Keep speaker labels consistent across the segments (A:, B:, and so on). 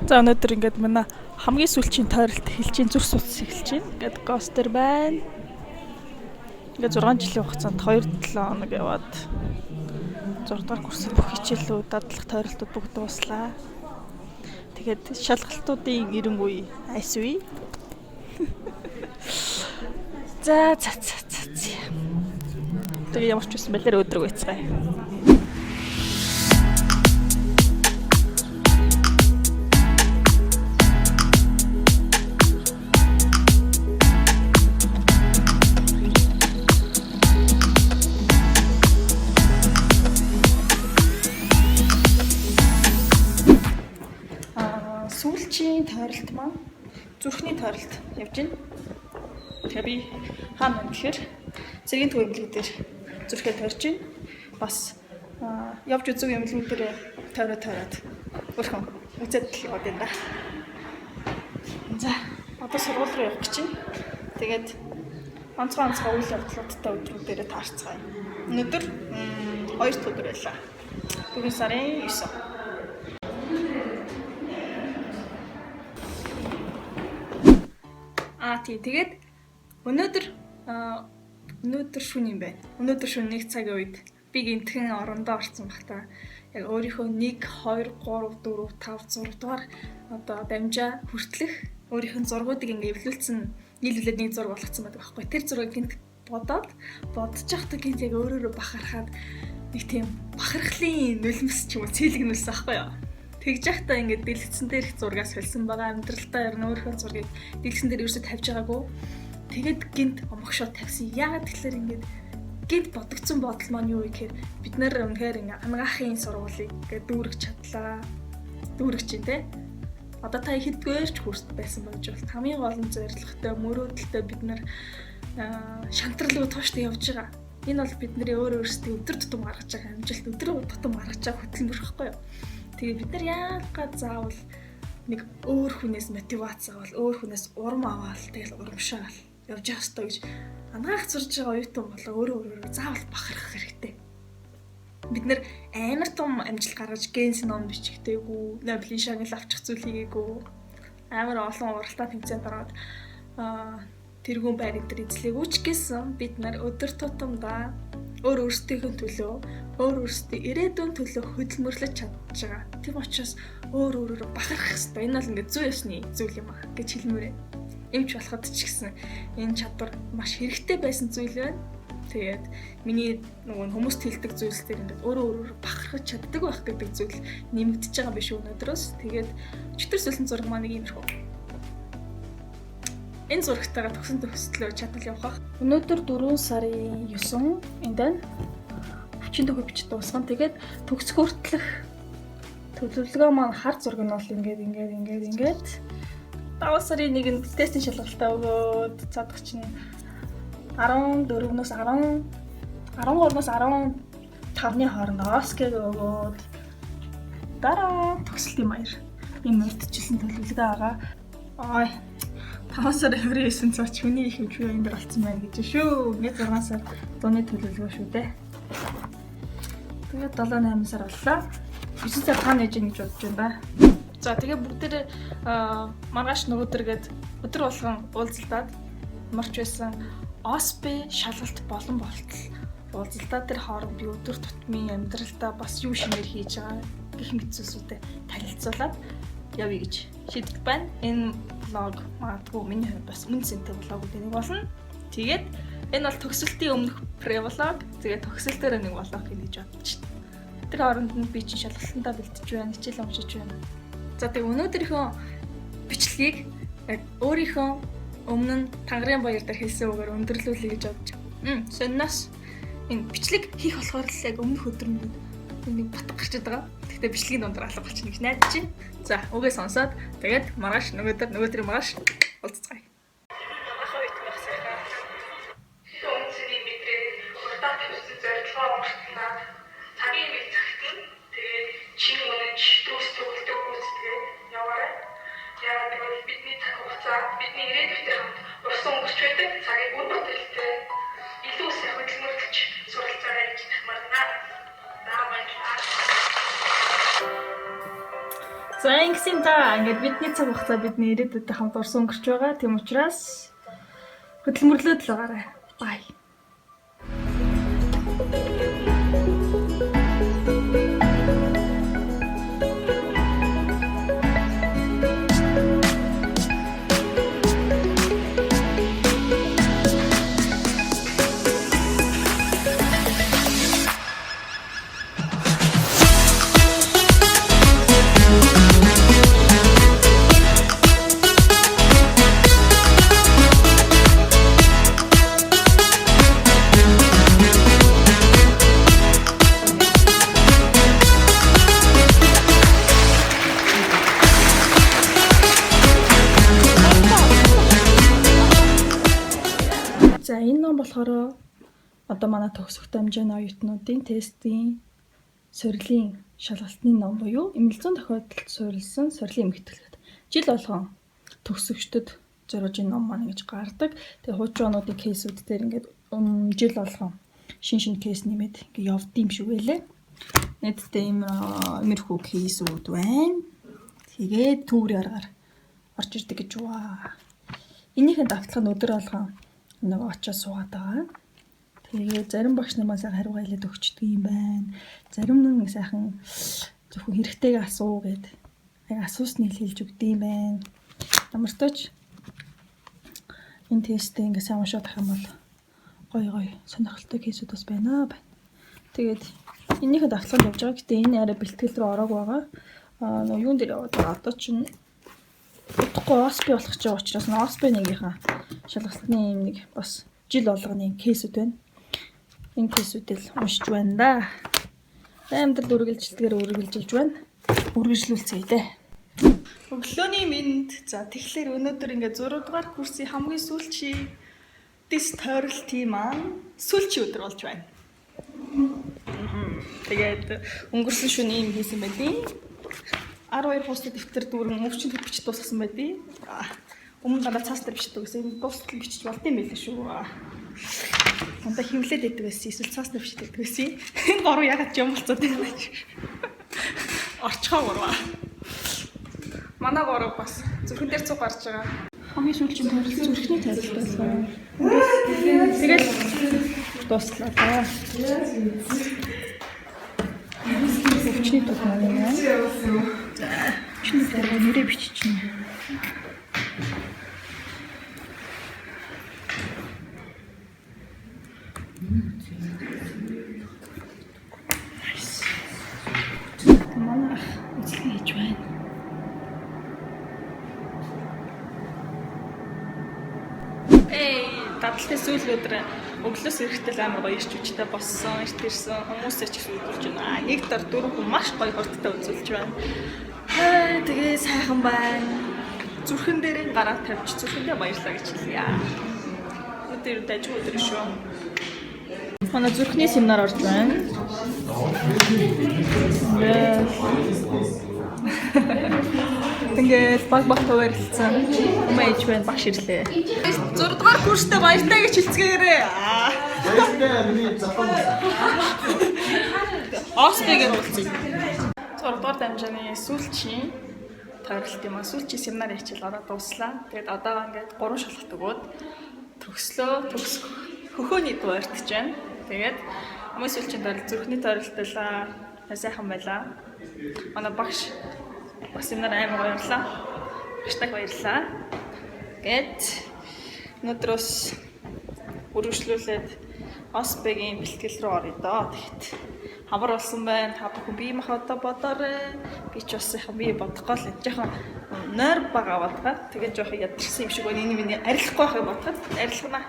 A: За өнөөдөр ингээд манай хамгийн сүүлчийн тойролт хэлж ин зүрх судас эхэлж байна. Ингээд гостер байна. Ингээд 6 жилийн хугацаанд 2-7 хоног яваад 6 дахь курсын бүх хичээлүүд, дадлах тойролтууд бүгд дуслаа. Тэгээд шалгалтуудын эренгүй айс үе. За. Тэгээ ямар ч байсан бэлэр өдрөг байцгаая. Сүүлчийн тойролт маань зүрхний тойролт явж байна. Тэгээ би хаана байна гэхээр цэгийн төв эмнэлэг дээр зүрхээ тойрч байна. Бас явж үзэг эмнэлэг дээр тойроод өөрхөн үзээд л яваад байна. За одоо сургууль руу явах гэж байна. Тэгээд онцгой үйл явдлуудтай өдрүүдээр таарцгаая. Өнөөдөр 2 дахь өдөр байлаа. 4 сарын 9. Тэгээд өнөөдөр шөнө юм байна. Өнөөдөр шөнө 1 цагийн үед би гинтхэн орондоо орсон бахта яг өөрийнхөө 1 2 3 4 5 6 дугаар одоо дамжаа хүртлэх өөрийнхөө зургуудыг ингээ эвлүүлсэн нийлүүлээд нэг зураг болгоцсон байдаг байхгүй. Тэр зургийг гинт бодож явахдаа гинт яг өөрөөрөө бахархаад нэг тийм бахархлын нулимс ч юм уу цэлгнүүлсэн байхгүй юу. Тэгж яхтаа ингээд дэлгэцэн дээр их зургаас хэлсэн байгаа амьдралтаа ярина өөрийнхөө зургийг дэлгэцэн дээр ерөөсөд тавьж байгаагүй. Тэгээд гинт омогшоо тавьсан. Яагаад тэгэхээр ингээд гинт бодогдсон бодол маань юу вэ гэхээр бид нэр үнэхээр ингээд ангаахын сургуулийг ингээд дүүргэж чадлаа. Дүүргэж чинь те. Одоо та ихэдгээрч хүрт байсан байж бол хамгийн гол нь зорилготой мөрөөдөлтэй бид нэр шантрал руу тууштай явж байгаа. Энэ бол бидний өөрсдөө өдөр тутам гаргаж байгаа амжилт өдөр тутам гаргаж байгаа хөтөлбөр байхгүй юу? Тэгээ бид нар яагаад заавал нэг өөр хүнээс мотивац авал, өөр хүнээс урам аваад тэгэл урамшаал явж явах ёстой гэж ангаах зурж байгаа оюутан болоо өөрөө заавал бахархах хэрэгтэй. Бид нар амар том амжилт гаргаж генс ном бичигдээгүй, Нобелийн шагнал авчих зүйл хийгээгүй, амар олон уралдаан тэмцээнд ороод тэргүүн байр энэ эзлээгүй ч гэсэн бид нар өдөр тутамдаа өөрсдийнхөө төлөө өөрсдийн ирээдүйн төлөө хөдөлмөрлөж чадж байгаа. Тийм учраас өөрөөрөө бахархах хэрэгтэй. Энэ бол ингээд 100 ёсны зүйл юм аа гэж хэлмээрээ. Эмч болоход ч гэсэн энэ чадвар маш хэрэгтэй байсан зүйл байна. Тэгээд миний нөгөө хүмүүст хэлдэг зүйлс дээр ингээд өөрөөрөө бахархаж чаддаг байх гэдэг зүйл нэмэгдэж байгаа биш өнөөдрөөс. Тэгээд өчтөр сүлэн зураг маань нэг иймэрхүү. Энэ зурагтайгаа төгслөө чадвал явах. Өнөөдөр 4 сарын 9 энд байна. Хүчин төгөө бичиж дуусгана. Тэгээд төгсөх хүртэлх төлөвлөгөө маань хар зураг нь бол ингээд 5 сарын 1-нд тестийн шалгалтаа өгөөд цаадах чинь 14-өөс 13-аас 15-ны хооронд оскэг өгөөд дараа төгсөлтийн маяр энэ мэдчихсэн төлөвлөгөө байгаа. 5 сарын 29-нд цаач хүний их хэмжээ энэ дээр болсон байна гэж шүү. Нэг 6 сар дууны төлөвлөгөө шүү дээ. Тэгээд 7-8 сар боллоо. 9 сар таана ээж гэж бодож байна. За тэгээ бүгдээрээ маргааш нөгөөдөргээд өдөр болгон уулзалтаад марч байсан ОСП шалгалт болон болтол уулзалтаа тэр хооронд би өдөр тутмын амьдралдаа бас юу шинээр хийж байгаа гэх мэт зүйлсүүдэд танилцуулаад явъя гэж шийдэж байна. Энэ влог магадгүй миний хувьд бас үн цэнтэй влогууд нэг болно. Тэгээд энэ бол төгсөлтийн өмнөх превлог. Тэгээд төгсөлтөөр нэг влог хийнэ гэж бодож байна. Тэр хооронд нь би чинь шалгалтандаа бэлтэж байна, хичээл уншиж байна. За тэгээд өнөөдрийнхөө бичлэгийг өөрийнхөө өмнө нь Тангарын баяр дээр хэлсэн үгээр өндөрлүүлэе гэж бодож байна. Сонноос энэ бичлэг хийх болохоор л яг өмнөх өдөр нь нэг батг гарчаад байгаа. Тэгтээ бичлэгийн дундаар алга болчихно гэж найдаж байна. За, үгээ сонсоод тэгээд маргааш нөгөөдрийн маргааш уулзцгаая.
B: Бидний ирээдүйтэй хамт урсан өнгөрч байдаг цагийг үр бүтээлтэй илүү сайн хөдөлмөрлөж суралцаарай гэж мартана.
A: За За ингэсэн ингээд бидний цаг хугацаа бидний ирээдүйдээ хамт орсон өнгөрч байгаа. Тийм учраас хөдөлмөрлөөд л байгаарай. Бай. За энэ ном болохоор одоо манай төгсөх дамжааны оюутнуудын тестийн сорилын шалгалтын ном буюу эмнэлзэн тохиолдолд суурилсан сорилын эмгэтгэлүүд. Жил болгон төгсөгчдөд зориулж энэ ном маань ингэж гардаг. Тэгээ хуучин онуудын кейсүүд дээр ингээд жил болгон шин кейс нэмээд ингээд явдсан юм шиг байлээ. Нийтдээ иймэрхүү кейсүүд байна. Тэгээд түүрийн аргаар орж ирдэг гэж байна. Энийхээ давталх нь өдөр болгон нөгөө очиж суугаад байгаа. Тэгээ зарим багш нар маань сайхан хариугаа хэлээд өгчдөг юм байна. Зарим нь сайхан зөвхөн хэрэгтэйг асуу гэд яг асуусны хэлж өгд юм байна. Ямар ч тач энэ тестээ ингээ сайн уншаад авах юм бол гой сонирхолтой кейсүүд бас байна. Тэгээд энийхээ давталганд явж байгаа. Гэтэ энэ арай бэлтгэл рүү ороог байгаа. Нөгөө юун дээр яваад байгаа. Одоо чинь утгагүй ОСП болох ч байгаа учраас ОСП-ийнхаа шалгалтын юм нэг бас жил болгоны кейсүүд байна. Энэ кейсүүдэл уншиж байна да. Амьдрал үргэлжилтгээр үргэлжилж байна. Үргэлжлүүлцгээе дээ. Өглөөний мэнд. За тэгэхээр өнөөдөр ингээд 6 дугаар курсын хамгийн сүүлчийн тест тойролтын маань сүүлчийн өдөр болж байна. Тэгээд өнгөрсөн шөнө ийм хийсэн байдیں۔ 12 пост дэвтэр дүүрэн өвчин бичиж дуусгасан байдیں۔ Өмнө дандаа цаас дээр бичдэг гэсэн. Энэ дуустал бичиж болдсон байлээ шүү. Дандаа хөвлөд өгдөг байсан. Эсвэл цаас дээр бичдэг гэсэн. Энэ гурав ягаад ч юм болцоод байна. Орчхоо гурав. Манай гурав бас зүрхэн дээр цуг гарч байгаа. Хамгийн сүүлчийн тойрол зүрхний тойрол байсан. Тэгээд дуслаа та. Өвчний тог маань. За, чиний дээр нэрээ биччихнэ. Дадлын сүүл өдөр өглөөс эрэхтэл амар гоё ирч үчтэй боссон, ирсэн хүмүүсээр ч их үзүүлж байна. Нэг дор 4 хүн маш гоё хурдтай үзүүлж байна. Тэгээ сайхан байна. Зүрхэн дээрээ гараа тавьж зүрхэндээ баярлаа гэж хэлье. Өдөр дажиг өдөр шүү. Манай зүрхний семинар орж байна. Ингээд баг хуваарлцсан. Хүмүүс байна багш ирлээ. 6 дугаар курстэй баяртай гэж хэлцгээгээрээ. Оспегээр уулзъя. 6 дугаар дамжааны сүүлчийн тойролт юм аа. Сүүлчийн семинар хичээл ороод дууслаа. Тэгээд одоо ингээд 3 шалгалт өгөөд төгслөө. Хөхөөний дуу өртөж байна. Тэгээд хамгийн сүүлчийн тойролт зүрхний тойролтлаа. Сайхан байлаа. Манай багш семинар амар баярлаа. Багштайг баярлаа. Гэт өнөөдрөөс үргэлжлүүлээд ОСП-гийн бэлтгэл рүү орё доо. Тэгэхэд хавар болсон байна. Та бүхэн бие махбодоо бодоорой. Би ч бас яхан бие бодохгүй л жоохон нойр бага бодгаа. Тэгээд жоохон ядарсан юм шиг байна. Энийг миний арилахгүй байхыг бодоход арилгана.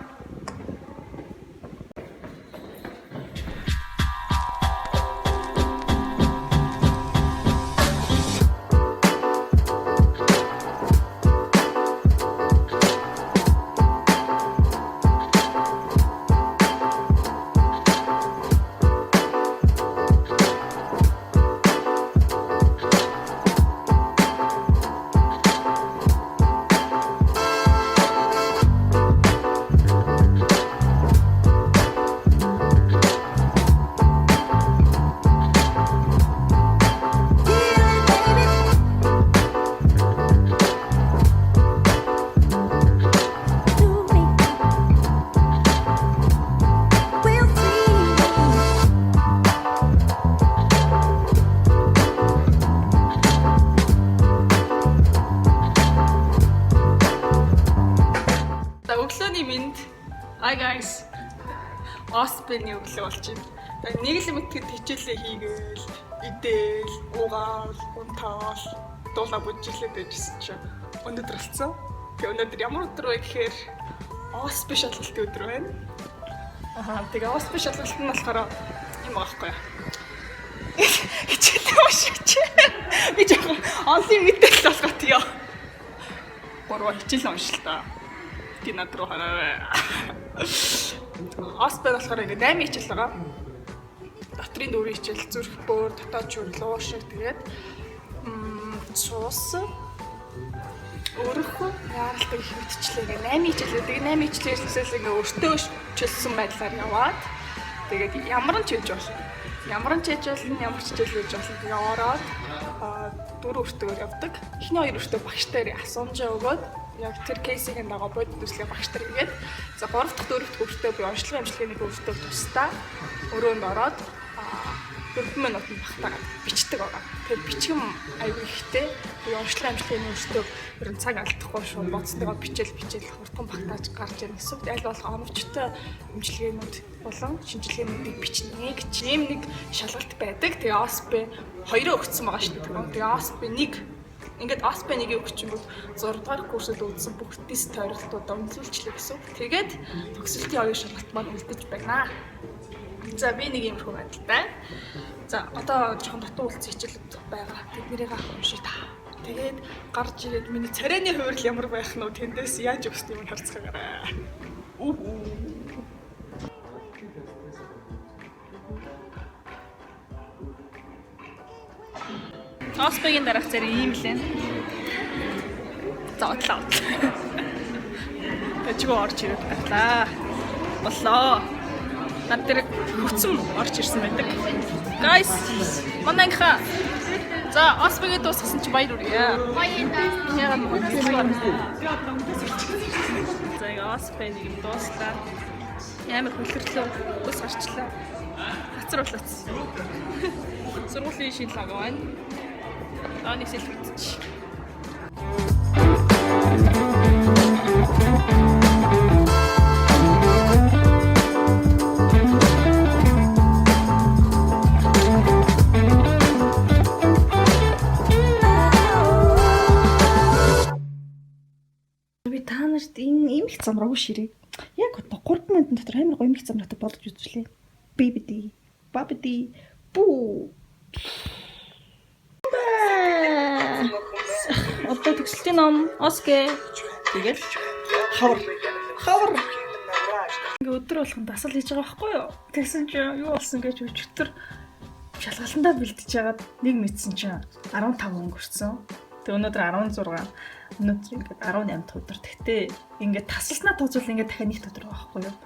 A: минь. Hi guys. Оспений өглөө болж байна. Тэгээ нэг л мэтгэд хичээлээ хийгээл, идээл, угаал, унтаал, дуулаа бүжиглээд байжсэн чинь өнөөдөр болсон. Тэгээ өнөөдөр ямар өдөр вэ гэхээр оспе шалгалтын өдөр байна. Тэгээ оспе шалгалт нь болохоор юм аахгүй. Хичээлээ уншиж. Би жоохон онлайн мэдээлэл болгоо тийё. Гурван хичээл уншлаа. Би над руу хараа. Оспе болохоор ингэ 8 хичээл байгаа. Дотрийн 4 хичээл зүрх бөөр, дотоод чөрлөө шиг тэгээд цус өөрөөхөө яаралтай их мэдчлээ. 8 хичээлээ. Тэгээ 8 хичээлээс ингээ өөртөө чөлсөн байдлаар яваад тэгээд ямар ч хийж болно. Ямар ч хичээл нь ямар ч хичээл хийж болно. Тэгээ ороод 4 өртөгөөр явдаг. Эхний 2 өртөө багштай асуумжаа өгөөд яг тэр кейсийг нэг бодит төслөө багштай игээд за 3 дахь 4 дахь өртөө би онцлог амжилтын нэг өртөө тусдаа өрөөнд ороод 4 минутанд багтаагаад бичдэг байгаа. Тэгэхээр бичгэм аягүй ихтэй. Би онцлог амжилтын өртөө ер нь цаг алдахгүй шүү. Боцтойгоо бичээл хурдан багтааж гарч ирнэ гэсэн. Аль болох оновчтой имчилгээнүүд болон шинжилгээнүүдийг бичнэ гэж ийм нэг шалгалт байдаг. Тэгээ оспе 2 өгсөн байгаа шүү дээ. Тэгээ оспе 1 ингээд оспе 1-ийг өгч юм бол 6 дугаар курсод үзсэн бүх тест тойролтуудаа үнэлүүлчихлээ гэсэн. Тэгээд төгсөлтийн оюун шалгалт маань үлдэж байна. За би нэг юм хөө байдалтай. За одоо жоохон дутуу үлдсэн хичээлүүд байгаа. Тэднэрийг уншиж та. Тэгээд гарч ирээд миний царайны хувирал ямар байх нь тэндээс яаж өгсөн юм харцгаагаарай. Оспегийн дараах зэрэг ийм л энэ. Зоотлоо. Тэжгүй орж ирээд батлаа. Боллоо. Над дээр хүчм орж ирсэн байдаг. Guys, манайха. За, оспегийн дуусгасан чи баяр үрье. Баярлалаа. За, оспегийн юм дууслаа. Ямар хөлөрлөө ус гарчлаа. Хацруулаац. Сургуулийн шил лаг байна. Дааны сэлвэтч. Би та нарт энэ их замраагүй ширээ. Яг одоо 3 минутын дотор амар гоё их замраатай болгож үзүүлээ. Бибиди, бабиди, бүү. Одоо төгсөлтийн ном Оске тэгэл хавар ингээ өдөр болгон дасал хийж байгаа байхгүй юу? Тэгсэн чинь юу болсон гэж өчтөр шалгалтандаа бэлдэж яагаад нэг мэдсэн чинь 15 өнгөрсөн. Тэг өнөөдөр 16. Өнөөдөр ингээд 18 дахь өдөр. Тэгтээ ингээд тасалснаа тооцвол ингээд дахиад нэг өдөр байгаа байхгүй юу?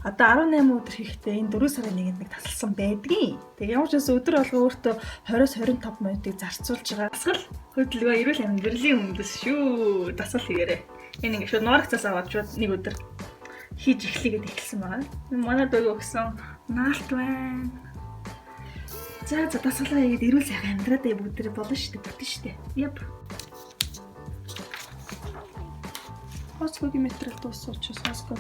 A: Одоо 18 өдөр хийхдээ энэ 4 сарын 1-нд нэг тасалсан байдгийн. Тэг ямар ч байсан өдөр болго өөртөө 20-25 минутыг зарцуулж байгаа. Дасгал хөдөлгөөн эрүүл амьдралын үндэс шүү. Дасгал хийгээрэй. Энэ ингээд шууд нуурагцаас аваад шууд нэг өдөр хийж эхлэе гэдээ хэлсэн байгаа. Манай дөгөө өгсөн наалт байна. За дасгалаа хийгээд эрүүл сайхан амьдраад бүгдээ болно шүү дээ. Бүтэн шүү дээ. Яп. Хоцгогийн материал дууссан учраас хоцгоо.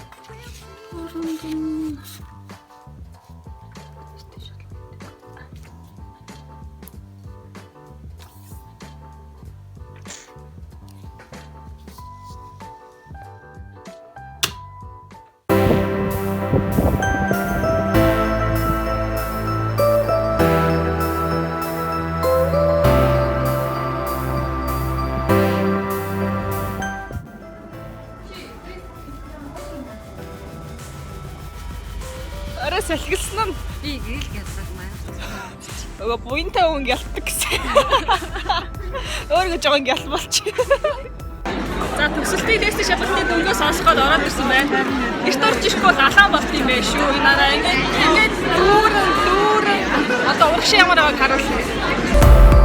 A: Салгилсан нь
C: би гэл гялсаг маань.
A: Ого буянтай хүн гялтдаг гэсэн. Өөрөө жоохон гял болчих. За төгсөлтийн тест шалгалтын дөнгөө сонсоход ороод ирсэн байна. Эрт орж ирэхгүй бол алаан болт юм байна шүү. Инаараа ингээд дүүрэн одоо урагш ямар байгааг харуулъя.